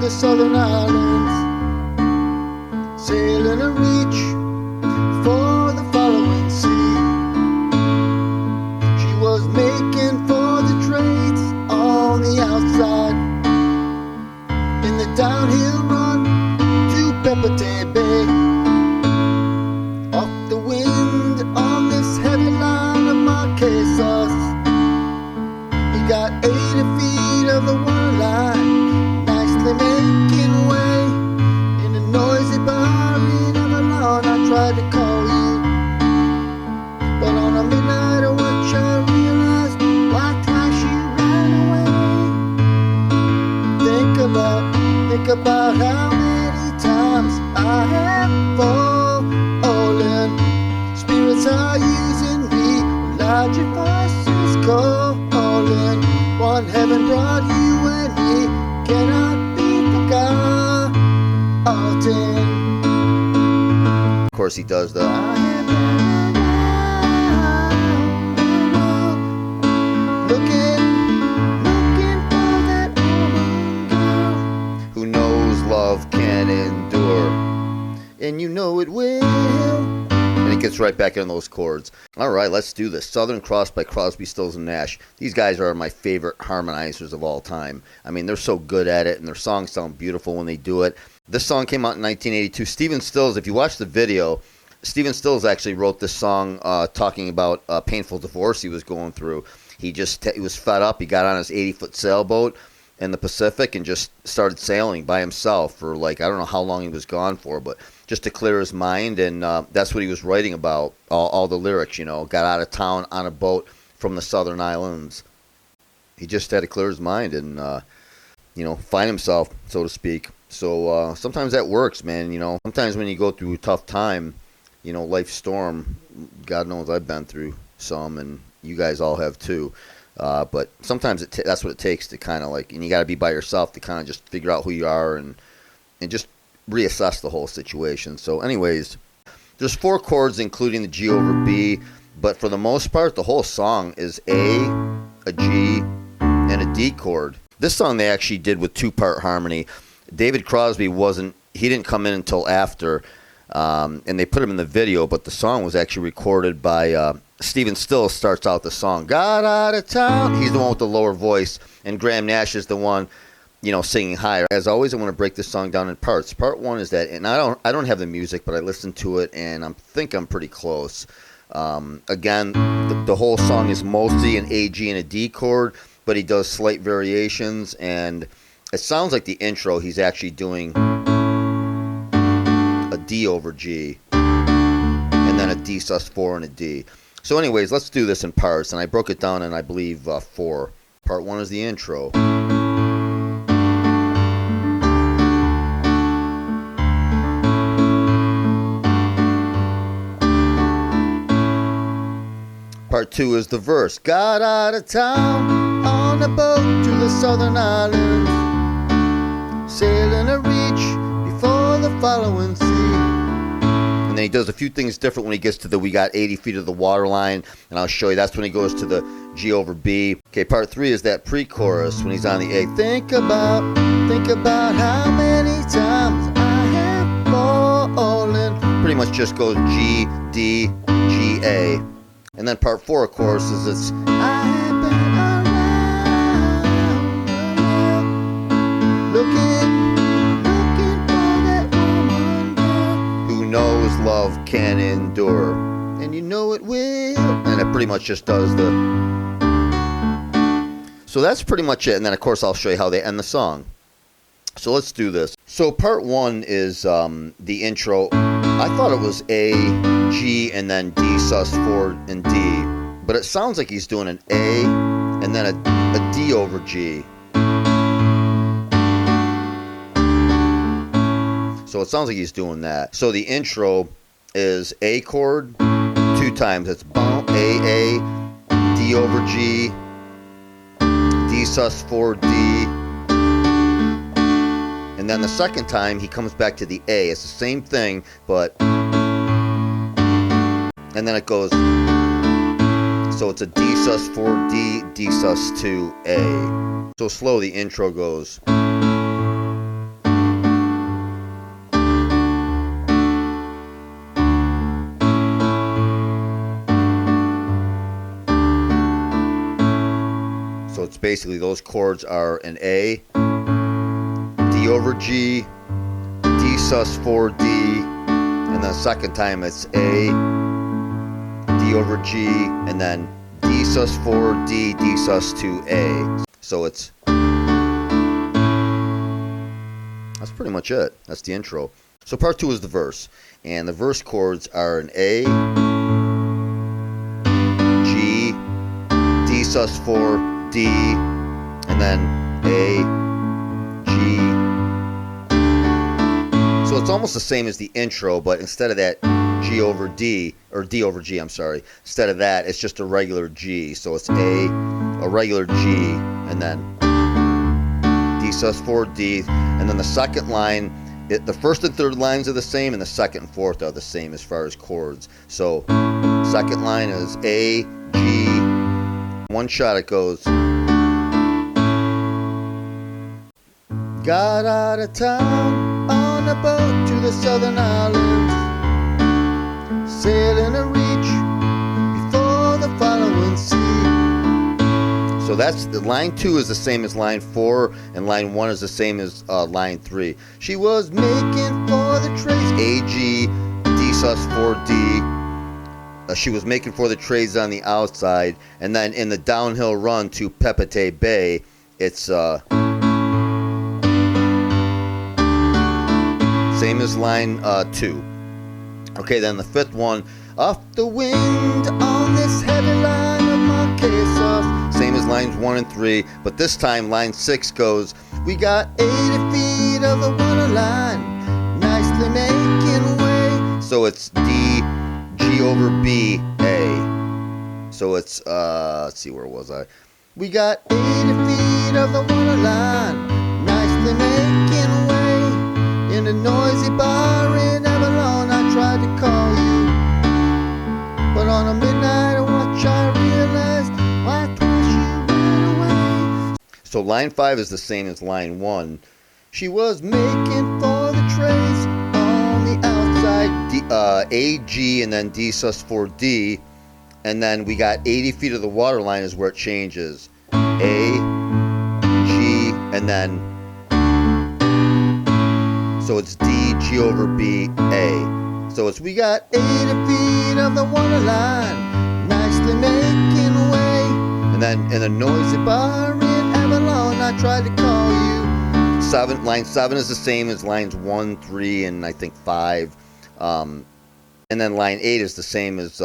the southern islands, sailing a reach for the following sea. She was making for the trades on the outside, in the downhill run to Peppertay Bay. Off the wind on this heavy line of Marquesas, we got 80 feet of the waterline, nicely making way in a noisy bar in Avalon. I tried to call you, but on a midnight watch I realized why twice you ran away. Think about how many times I have fallen. Spirits are using me, larger voices calling. One heaven brought you and me, cannot be forgotten. Of course he does the I have been around looking for that woman girl who knows love can endure, and you know it will. And it gets right back into those chords. All right, let's do this. Southern Cross by Crosby, Stills, and Nash. These guys are my favorite harmonizers of all time. I mean, they're so good at it, and their songs sound beautiful when they do it. This song came out in 1982. Stephen Stills, if you watch the video, Stephen Stills actually wrote this song talking about a painful divorce he was going through. He was fed up. He got on his 80-foot sailboat in the Pacific and just started sailing by himself for, like, I don't know how long he was gone for, but just to clear his mind. And that's what he was writing about, all the lyrics, you know. Got out of town on a boat from the southern islands. He just had to clear his mind and, you know, find himself, so to speak. So sometimes that works, man, you know. Sometimes when you go through a tough time, you know, life's storm, God knows I've been through some, and you guys all have too. But sometimes that's what it takes to kind of like, and you got to be by yourself to kind of just figure out who you are and just reassess the whole situation. So anyways, there's 4 chords including the G over B, but for the most part, the whole song is A, a G, and a D chord. This song they actually did with 2-part harmony. David Crosby he didn't come in until after, and they put him in the video, but the song was actually recorded by Stephen Stills. Starts out the song, got out of town. He's the one with the lower voice, and Graham Nash is the one, you know, singing higher. As always, I want to break this song down in parts. Part 1 is that, and I don't have the music, but I listened to it, and I think I'm pretty close. Again, the whole song is mostly an A, G, and a D chord, but he does slight variations, and it sounds like the intro he's actually doing a D over G, and then a D sus4 and a D. So anyways, let's do this in parts, and I broke it down in, I believe, 4. Part 1 is the intro. Part 2 is the verse. Got out of town on a boat to the southern islands, sailing a reach before the following sea. And then he does a few things different when he gets to the we got 80 feet of the water line, and I'll show you. That's when he goes to the G over B. Okay, part 3 is that pre-chorus when he's on the A. Think about how many times I have fallen. Pretty much just goes G, D, G, A. And then part 4, of course, is it's I have been around looking for that woman girl who knows love can endure, and you know it will. And it pretty much just does the. So that's pretty much it. And then, of course, I'll show you how they end the song. So let's do this. So part 1 is the intro. I thought it was A, G, and then D sus4 and D, but it sounds like he's doing an A and then a D over G. So it sounds like he's doing that. So the intro is A chord 2 times. It's boom, A, D over G, D sus4, D. And then the second time, he comes back to the A. It's the same thing, but... And then it goes... So it's a D sus4, D, D sus2, A. So slow, the intro goes... chords, basically those chords are an A, D over G, D sus 4 D, and the second time it's A, D over G, and then D sus 4 D, D sus 2 A. So it's, that's pretty much it. That's the intro. So part 2 is the verse, and the verse chords are an A, G, D sus 4 D, and then A, G. So it's almost the same as the intro, but instead of that G over D, or D over G, I'm sorry, instead of that, it's just a regular G. So it's a regular G, and then D sus 4 D, and then the second line, the first and third lines are the same, and the second and fourth are the same as far as chords. So second line is A, G, one shot it goes. Got out of town on a boat to the southern islands, sailing a reach before the following sea. So that's the line 2 is the same as line 4, and line 1 is the same as line 3. She was making for the trace, A, G, D sus 4 D. She was making for the trades on the outside, and then in the downhill run to Pepite Bay, it's same as line 2. Okay, then the fifth one, off the wind on this heavy line of Marquesas, same as lines 1 and 3, but this time line 6 goes, we got 80 feet of the water line, nicely making way. So it's D, G over B, A. So it's, let's see, where was I? We got 80 feet of the water line, nicely making way. In a noisy bar in Avalon, I tried to call you, but on a midnight watch I realized why twice you ran away. So line 5 is the same as line 1. She was making for the trace on the outside, A, G, and then D sus 4 D, and then we got 80 feet of the water line is where it changes. A, G, and then, so it's D, G over B, A. So it's, we got 80 feet of the water line, nicely making way. And then in a noisy bar in Avalon, I tried to call you. Line 7 is the same as lines 1, 3, and I think 5. And then line 8 is the same as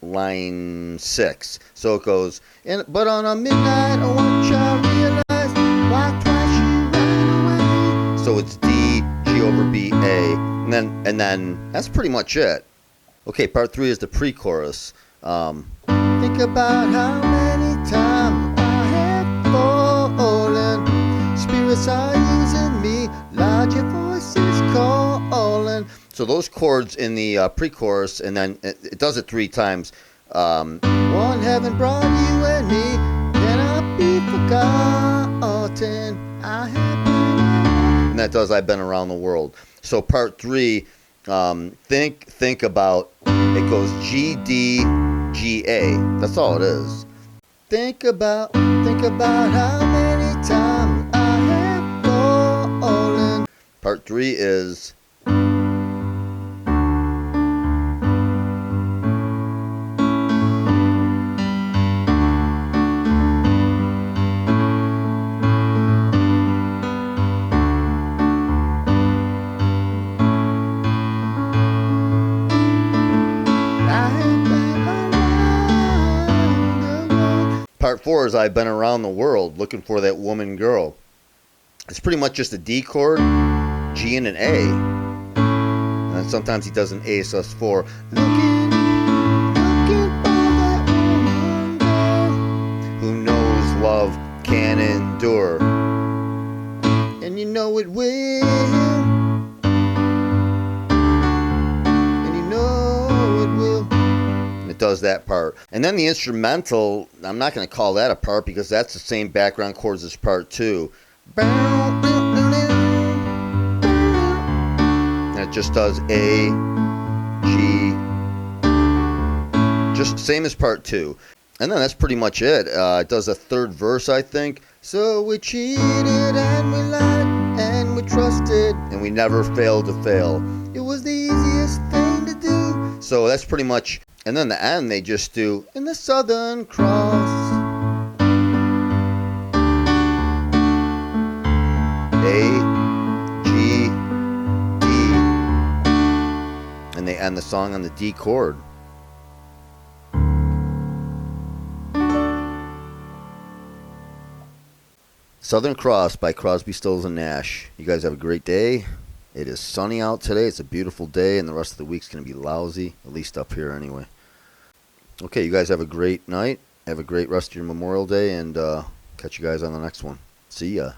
line 6. So it goes, but on a midnight watch I realized why twice you ran away. So it's D, G over B, A, and then that's pretty much it. Okay, part 3 is the pre-chorus. Think about how many times I have fallen. Spirits are using me, larger voices calling. So those chords in the pre-chorus, and then it does it 3 times. One heaven brought you and me, cannot be forgotten. I have been, and that does I've been around the world. So part 3, think about, it goes G, D, G, A. That's all it is. Think about how many times I have fallen. Part 3 is, part 4 is I've been around the world looking for that woman girl. It's pretty much just a D chord, G, and an A. And then sometimes he does an A sus 4. Looking for that woman girl who knows love can endure. And you know it will. And you know it will. It does that part. And then the instrumental, I'm not going to call that a part because that's the same background chords as part 2. And it just does A, G, just same as part 2. And then that's pretty much it. It does a third verse, I think. So we cheated and we lied and we trusted and we never failed to fail. It was the easiest thing to do. So that's pretty much. And then the end, they just do in the Southern Cross. A, G, D. And they end the song on the D chord. Southern Cross by Crosby, Stills, and Nash. You guys have a great day. It is sunny out today. It's a beautiful day, and the rest of the week's going to be lousy, at least up here anyway. Okay, you guys have a great night. Have a great rest of your Memorial Day, and catch you guys on the next one. See ya.